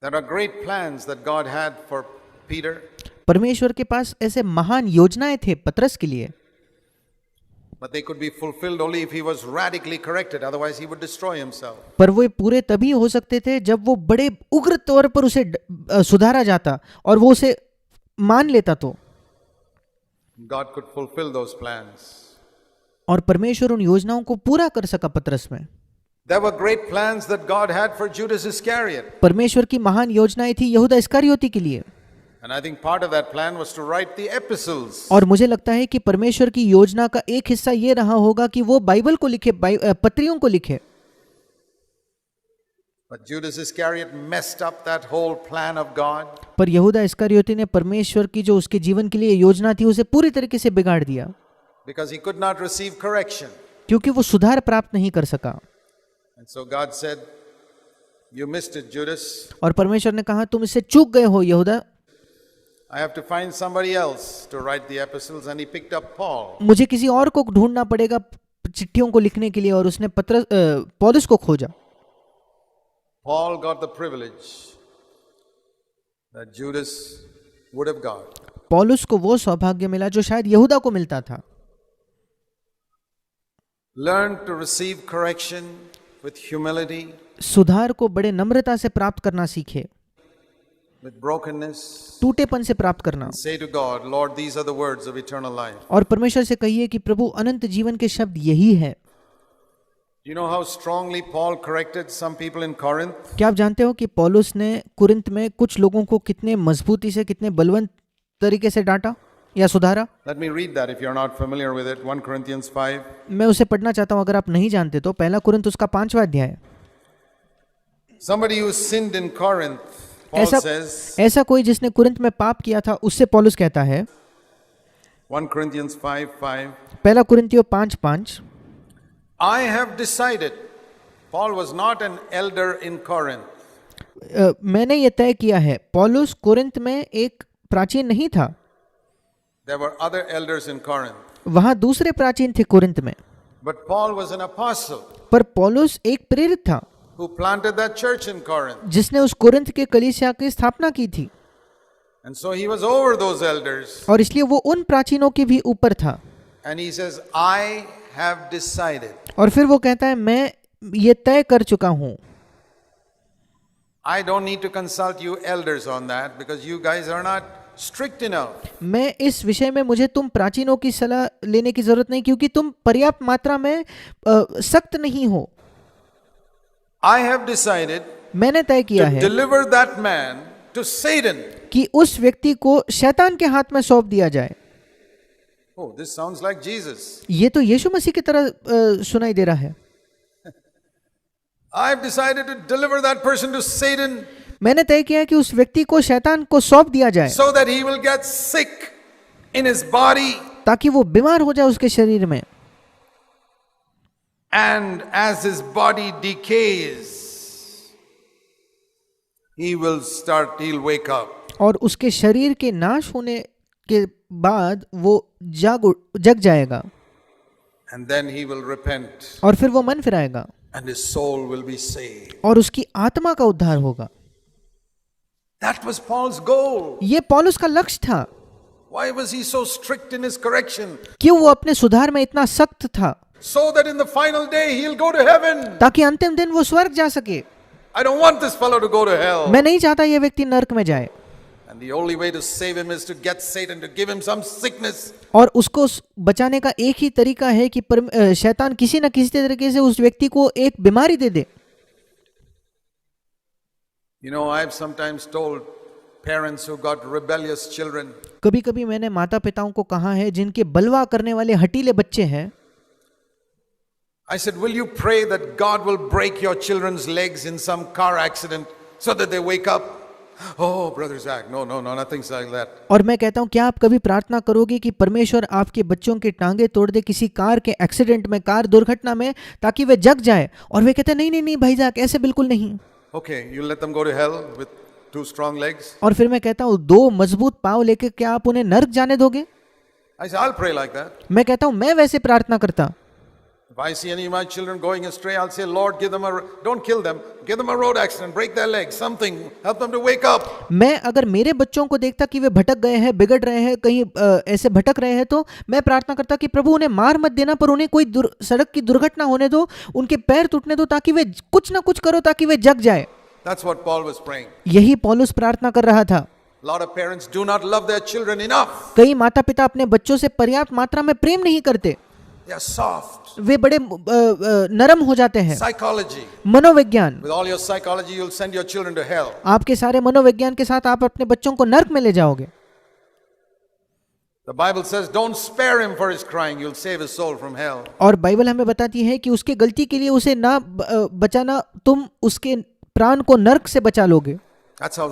There are great plans that God had for Peter. परमेश्वर के पास ऐसे महान योजनाएं थे पतरस के लिए, But they could be fulfilled only if he was radically corrected, otherwise he would destroy himself. पर वो पूरे तभी हो सकते थे जब वो बड़े उग्र तौर पर उसे सुधारा जाता और वो उसे मान लेता तो। God could fulfill those plans. और परमेश्वर उन योजनाओं को पूरा कर सका पतरस में। There were great plans that God had for Judas Iscariot. परमेश्वर की महान योजनाएं थी यहूदा इस्करियोती के लिए, And I think part of that plan was to write the epistles. और मुझे लगता है कि परमेश्वर की योजना का एक हिस्सा ये रहा होगा कि वो बाइबल को लिखे, पत्रियों को लिखे। But Judas Iscariot messed up that whole plan of God. पर यहूदा इस्करियोती ने परमेश्वर की जो उसके जीवन के लिए योजना थी उसे पूरी तरीके से बिगाड़ दिया, Because he could not receive correction. क्योंकि वो सुधार प्राप्त नहीं कर सका। And so God said, you missed it, Judas. और परमेश्वर ने कहा तुम इससे चूक गए हो यहूदा, I have to find somebody else to write the epistles. And he picked up Paul. मुझे किसी और को ढूंढना पड़ेगा चिट्ठियों को लिखने के लिए, और उसने पौलुस को खोजा। Paul got the privilege that Judas would have got. पौलुस को वो सौभाग्य मिला जो शायद यहूदा को मिलता था। Learn to receive correction with humility, सुधार को बड़े नम्रता से प्राप्त करना सीखे, with brokenness. टूटेपन से प्राप्त करना। Say to God, Lord, these are the words of eternal life. और परमेश्वर से कहिए कि प्रभु अनंत जीवन के शब्द यही है। You know how strongly Paul corrected some people in Corinth? क्या आप जानते हो कि पौलुस ने कुरिन्थ में कुछ लोगों को कितने मजबूती से, कितने बलवंत तरीके से डांटा या सुधारा? Let me read that if you're not familiar with it. 1 Corinthians 5. मैं उसे पढ़ना चाहता हूं अगर आप नहीं जानते तो। पहला कुरिन्थ उसका 5वां अध्याय। Somebody who sinned in Corinth, Paul says, ऐसा कोई जिसने कुरिन्थ में पाप किया था, उससे पौलुस कहता है 1 Corinthians 5:5. पहला कुरिन्थियों 5:5, I have decided. Paul was not an elder in Corinth. मैंने ये तय किया है। पौलुस कुरिन्थ में एक प्राचीन नहीं था, There were other elders in Corinth. वहां दूसरे प्राचीन थे कुरिन्थ में, But Paul was an apostle पर पौलुस एक प्रेरित था who planted that church in Corinth. जिसने उस कुरिन्थ के कलीसिया की स्थापना की थी, And so he was over those elders. और इसलिए वो उन प्राचीनों के भी ऊपर था। And he says, I have decided. और फिर वो कहता है मैं ये तय कर चुका हूं। I don't need to consult you elders on that because you guys are not strict enough. मैं इस विषय में मुझे तुम प्राचीनों की सलाह लेने की जरूरत नहीं, क्योंकि तुम पर्याप्त मात्रा में सख्त नहीं हो। I have decided मैंने तय किया to है deliver that man to Satan. कि उस व्यक्ति को शैतान के हाथ में सौंप दिया जाए। Oh, this sounds like Jesus. ये तो यीशु मसीह की तरह सुनाई दे रहा है। I have decided to deliver that person to Satan मैंने तय किया है कि उस व्यक्ति को शैतान को सौंप दिया जाए, so that he will get sick in his body. ताकि वो बीमार हो जाए उसके शरीर में। And as his body decays, he'll wake up. और उसके शरीर के नाश होने के बाद वो जग जाएगा, And then he will repent. और फिर वो मन फिराएगा, And his soul will be saved. और उसकी आत्मा का उद्धार होगा। That was Paul's goal. ये पौलुस का लक्ष्य था। Why was he so strict in his correction? क्यों वो अपने सुधार में इतना सख्त था? So that in the final day he'll go to heaven. ताकि अंतिम दिन वो स्वर्ग जा सके। I don't want this fellow to go to hell. मैं नहीं चाहता ये व्यक्ति नरक में जाए। And the only way to save him is to get Satan to give him some sickness. और उसको बचाने का एक ही तरीका है कि शैतान किसी न किसी तरीके से उस व्यक्ति को एक बीमारी दे दे। You know, I've sometimes told parents who got rebellious children. कभी-कभी मैंने माता-पिताओं को कहा है जिनके बलवा करने वाले हठीले बच्चे हैं, I said, will you pray that God will break your children's legs in some car accident so that they wake up? Oh, Brother Zach, no, nothing's like that. और मैं कहता हूँ क्या आप कभी प्रार्थना करोगे कि परमेश्वर आपके बच्चों के टांगे तोड़ दे किसी कार के एक्सीडेंट में, कार दुर्घटना में, ताकि वे जग जाए? और वे कहते हैं नहीं भाई जाक, ऐसे बिल्कुल नहीं। Okay, you let them go to hell with 2 strong legs? और फिर मैं कहता हूँ 2 मजबूत पांव लेके क्या आप उन्हें नरक जाने दोगे? I said, I'll pray like that. मैं कहता हूँ मैं वैसे प्रार्थना करता। If I see any of my children going astray, I'll say, Lord, don't kill them, give them a road accident, break their legs, something, help them to wake up. मैं अगर मेरे बच्चों को देखता कि वे भटक गए हैं, बिगड़ रहे हैं, कहीं ऐसे भटक रहे हैं, तो मैं प्रार्थना करता कि प्रभु उन्हें मार मत देना, पर उन्हें कोई सड़क की दुर्घटना होने दो, उनके पैर टूटने दो, ताकि वे कुछ ना कुछ करो ताकि वे जग जाए। That's what Paul was praying. यही पौलुस प्रार्थना कर रहा था। A lot of parents do not love their children enough. कई माता पिता अपने बच्चों से पर्याप्त मात्रा में प्रेम नहीं करते, They are soft. वे बड़े नरम हो जाते हैं। Psychology. मनोविज्ञान, With all your psychology, you'll send your children to hell. आपके सारे मनोविज्ञान के साथ आप अपने बच्चों को नर्क में ले जाओगे। The Bible says, don't spare him for his crying, you'll save his soul from hell. और बाइबल हमें बताती है कि उसके गलती के लिए उसे ना बचाना, तुम उसके प्राण को नर्क से बचा लोगे। That's how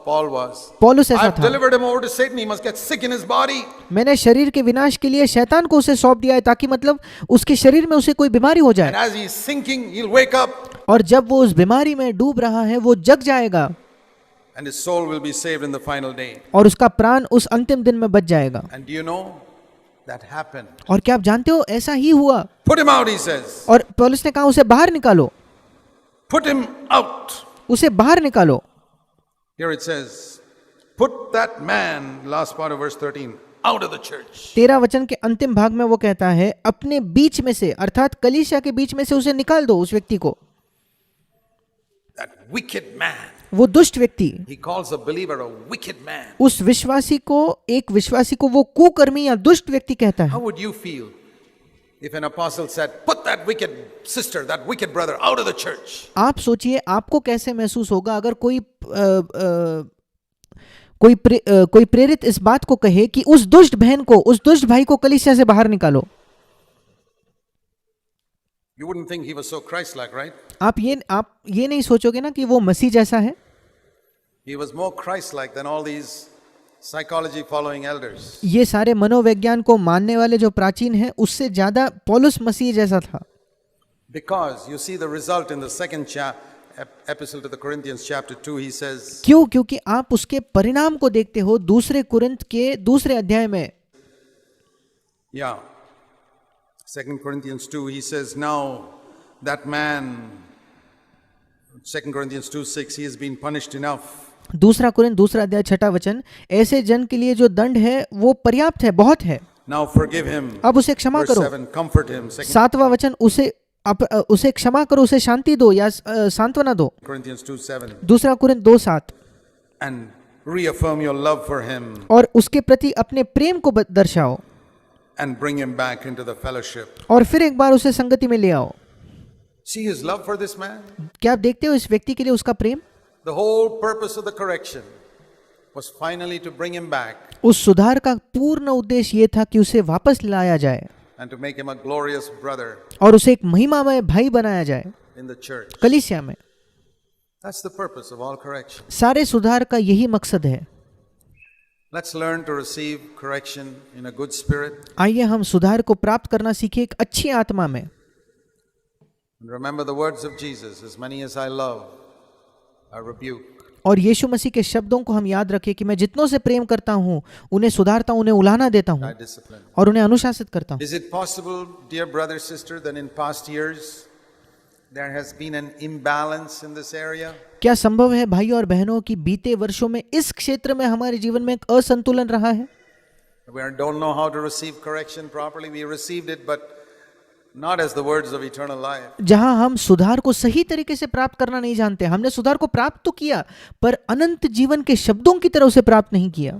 Paul was. पौलुस ऐसा I've था। delivered him over to Satan, he must get sick in his body. मैंने शरीर के विनाश के लिए शैतान को उसे सौंप दिया है, ताकि मतलब उसके शरीर में उसे कोई बीमारी हो And जाए, as he's sinking, he'll wake up और जब वो उस बीमारी में डूब रहा है वो जग जाएगा, and his soul will be saved in the final day. और उसका प्राण उस अंतिम दिन में बच जाएगा। And do you know that happened? और क्या आप जानते हो, ऐसा ही हुआ। Put him out, he says. और पौलुस ने कहा उसे बाहर निकालो, Put him out. उसे बाहर निकालो। Here it says, put that man, last part of verse 13, out of the church. 13 वचन के अंतिम भाग में वो कहता है, अपने बीच में से, अर्थात कलीसिया के बीच में से उसे निकाल दो, उस व्यक्ति को। That wicked man. वो दुष्ट व्यक्ति, He calls a believer a wicked man. उस विश्वासी को, एक विश्वासी को वो कुकर्मी या दुष्ट व्यक्ति कहता है। How would you feel if an apostle said, put that wicked sister, that wicked brother out of the church? आप सोचिए आपको कैसे महसूस होगा अगर कोई प्रेरित इस बात को कहे कि उस दुष्ट बहन को, उस दुष्ट भाई को कलीसिया से बाहर निकालो। You wouldn't think he was so Christ-like, right? आप ये नहीं सोचोगे ना कि वो मसीह जैसा है। He was more Christ-like than all these psychology following elders. ये सारे मनोविज्ञान को मानने वाले जो प्राचीन हैं, उससे ज्यादा पौलुस मसीह जैसा था। Because you see the result in the second epistle to the Corinthians chapter 2, he says, क्यों? क्योंकि आप उसके परिणाम को देखते हो दूसरे कुरिन्थ के दूसरे अध्याय में। yeah, 2 Corinthians 2, he says, now that man, 2 Corinthians 2:6, he has been punished enough. दूसरा कुरिन्थ दूसरा अध्याय 6वां वचन, ऐसे जन के लिए जो दंड है वो पर्याप्त है, बहुत है। Now forgive him. अब उसे क्षमा Verse करो। 7, comfort him. 7वां वचन, उसे क्षमा करो, उसे शांति दो या सांत्वना दो। Corinthians 2:7. दूसरा Corinth 2:7, And reaffirm your love for him और उसके प्रति अपने प्रेम को दर्शाओ, and bring him back into the fellowship. और फिर एक बार उसे संगति में ले आओ। See his love for this man? क्या आप देखते हो इस व्यक्ति के लिए उसका प्रेम? The whole purpose of the correction was finally to bring him back उस सुधार का पूर्ण उद्देश्य ये था कि उसे वापस लाया जाए and to make him a glorious brother और उसे एक महिमामय भाई बनाया जाए in the church. कलीसिया में। That's the purpose of all correction. सारे सुधार का यही मकसद है। Let's learn to receive correction in a good spirit. आइए हम सुधार को प्राप्त करना सीखें एक अच्छी आत्मा में। And remember the words of Jesus, as many as I love, I rebuke. और यीशु मसीह के शब्दों को हम याद रखें कि मैं जितनों से प्रेम करता हूँ उन्हें सुधारता हूँ, उन्हें उलाहना देता हूँ I discipline. और उन्हें अनुशासित करता हूँ। Is it possible, dear brother, sister, that in past years there has been an imbalance in this area? क्या संभव है भाइयों और बहनों कि बीते वर्षों में इस क्षेत्र में हमारे जीवन में एक असंतुलन रहा है? We don't know how to receive correction properly. We received it, but not as the words of eternal life. जहां हम सुधार को सही तरीके से प्राप्त करना नहीं जानते। हमने सुधार को प्राप्त तो किया, पर अनंत जीवन के शब्दों की तरह उसे प्राप्त नहीं किया।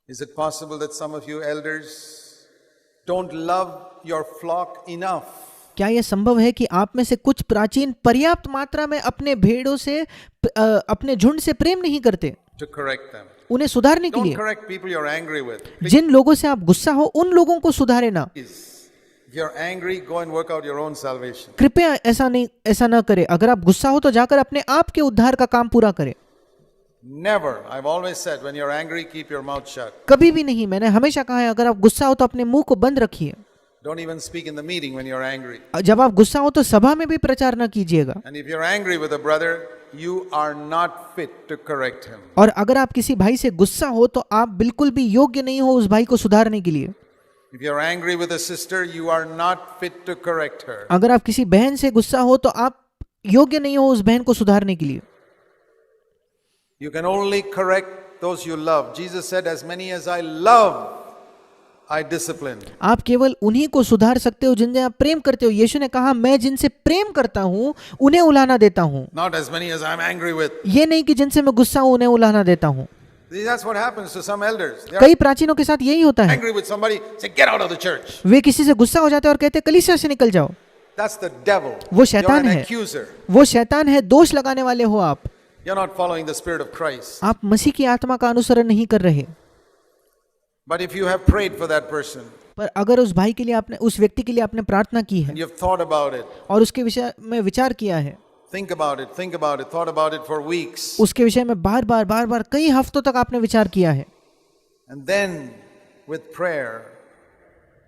Is it possible that some of you elders don't love your flock enough क्या यह संभव है कि आप में से कुछ प्राचीन पर्याप्त मात्रा में अपने भेड़ों से, अपने झुंड से प्रेम नहीं करते to correct them? उन्हें सुधारने के Don't लिए? correct people you're angry with. जिन लोगों से आप गुस्सा हो उन लोगों को सुधारे ना। Please, if you're angry, go and work out your own salvation. कृपया ऐसा ना करें। अगर आप गुस्सा हो तो जाकर अपने आप के उद्धार का काम पूरा करें। Never. I've always said, when you're angry, keep your mouth shut. कभी भी नहीं, मैंने हमेशा कहा है अगर आप गुस्सा हो तो अपने मुंह को बंद रखिए। Don't even speak in the meeting when you're angry. जब आप गुस्सा हो तो सभा में भी प्रचार न कीजिएगा। And if you're angry with a brother, you are not fit to correct him. और अगर आप किसी भाई से गुस्सा हो तो आप बिल्कुल भी योग्य नहीं हो उस भाई को सुधारने के लिए। If you're angry with a sister, you are not fit to correct her. अगर आप किसी बहन से गुस्सा हो तो आप योग्य नहीं हो उस बहन को सुधारने के लिए। You can only correct those you love. Jesus said, as many as I love, I discipline. आप केवल उन्हीं को सुधार सकते हो जिनसे आप प्रेम करते हो। यीशु ने कहा, मैं जिनसे प्रेम करता हूँ उन्हें उलाहना देता हूँ। Not as many as I'm angry with. ये नहीं कि जिनसे मैं गुस्सा हूँ उन्हें उलाहना देता हूँ। That's what happens to some elders. They are कई प्राचीनों के साथ यही होता है। angry with somebody, say, get out of the church. वे किसी से गुस्सा हो जाते हैं और कहते हैं कलीसिया से निकल जाओ। That's the devil. वो You're शैतान an है। accuser. वो शैतान है, दोष लगाने वाले हो आप। You're not following the spirit of Christ. आप मसीह की आत्मा का अनुसरण नहीं कर रहे। But if you have prayed for that person पर अगर उस भाई के लिए आपने, उस व्यक्ति के लिए आपने प्रार्थना की है and you've thought about it, और उसके विषय में विचार किया है, think about it, thought about it for weeks, उसके विषय में बार बार कई हफ्तों तक आपने विचार किया है, and then with prayer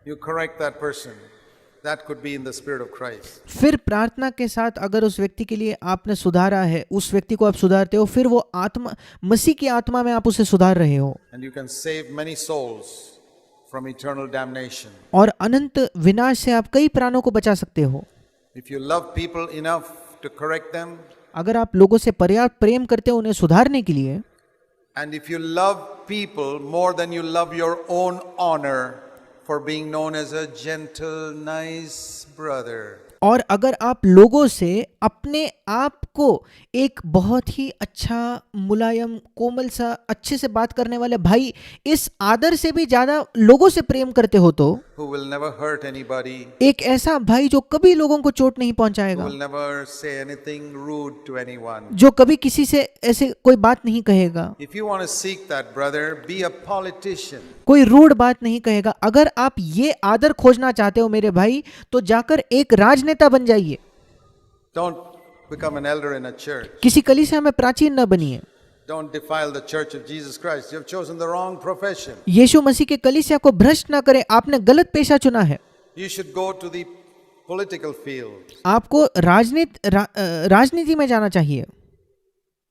you correct that person, that could be in the spirit of Christ. फिर प्रार्थना के साथ अगर उस व्यक्ति के लिए आपने सुधारा है, उस व्यक्ति को आप सुधारते हो, फिर वो आत्मा, मसीह की आत्मा में आप उसे सुधार रहे हो And you can save many souls from eternal damnation. और अनंत विनाश से आप कई प्राणों को बचा सकते हो। If you love people enough to correct them, अगर आप लोगों से पर्याप्त प्रेम करते हो उन्हें सुधारने के लिए, and if you love people more than you love your own honor for being known as a gentle, nice brother, और अगर आप लोगों से अपने आप को एक बहुत ही अच्छा, मुलायम, कोमल सा, अच्छे से बात करने वाले भाई, इस आदर से भी ज्यादा लोगों से प्रेम करते हो तो who will never hurt anybody, एक ऐसा भाई जो कभी लोगों को चोट नहीं who पहुंचाएगा, will never say anything rude to anyone. जो कभी किसी से ऐसे कोई बात नहीं कहेगा, If you want to seek that, brother, be a politician. कोई रूढ़ बात नहीं कहेगा। अगर आप ये आदर खोजना चाहते हो मेरे भाई, तो जाकर एक राजनेता बन जाइए। Don't become an elder in a church. किसी कलीसिया में प्राचीन न बनिए। Don't defile the church of Jesus Christ. You have chosen the wrong profession. यीशु मसीह के कलीसिया को भ्रष्ट ना करें, आपने गलत पेशा चुना है। You should go to the political field, आपको राजनीति में जाना चाहिए,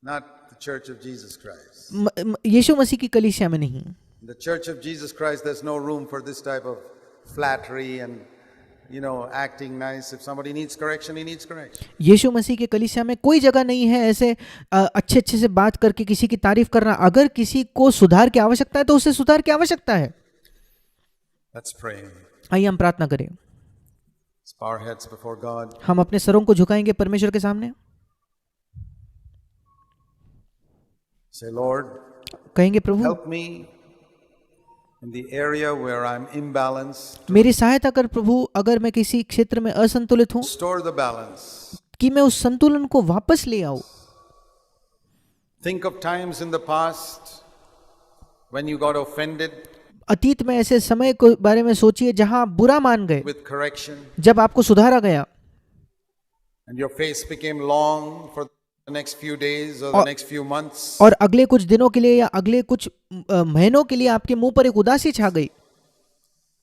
not the church of Jesus Christ. यीशु मसीह की कलीसिया में नहीं। In the church of Jesus Christ, there's no room for this type of flattery and, acting nice. If somebody needs correction, he needs correction. यीशु मसीह के कलीसिया में कोई जगह नहीं है ऐसे अच्छे से बात करके किसी की तारीफ करना। अगर किसी को सुधार की आवश्यकता है तो उसे सुधार की आवश्यकता है। Let's pray. आइए हम प्रार्थना करें। Let's bow our heads before God. हम अपने सरों को झुकाएंगे परमेश्वर के सामने। Say, Lord, कहेंगे, प्रभु help me in the area where I'm imbalanced. मेरी सहायता कर प्रभु, अगर मैं किसी क्षेत्र में असंतुलित हूं, Restore the balance. कि मैं उस संतुलन को वापस ले आऊं। Think of times in the past when you got offended अतीत में ऐसे समय के बारे में सोचिए जहां आप बुरा मान गए, with correction, जब आपको सुधारा गया and your face became long for the next few days or the next few months. और अगले कुछ दिनों के लिए या अगले कुछ महीनों के लिए आपके मुंह पर एक उदासी छा गई।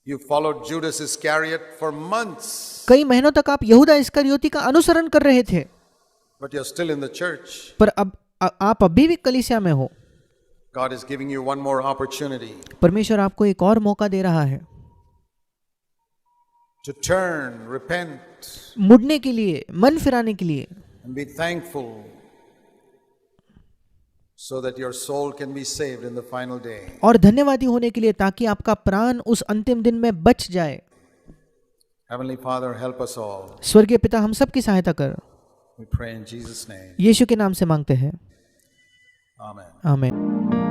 You followed Judas Iscariot for months, कई महीनों तक आप यहूदा इस्करियोती का अनुसरण कर रहे थे, but you're still in the church. पर अब आप अभी भी कलीसिया में हो। God is giving you one more opportunity परमेश्वर आपको एक और मौका दे रहा है to turn, repent, मुड़ने के लिए, मन फिराने के लिए, and be thankful so that your soul can be saved in the final day. और धन्यवादी होने के लिए, ताकि आपका प्राण उस अंतिम दिन में बच जाए। Heavenly Father, help us all. स्वर्गीय पिता, हम सब की सहायता कर, We pray in Jesus' name. यीशु के नाम से मांगते हैं, Amen. आमीन।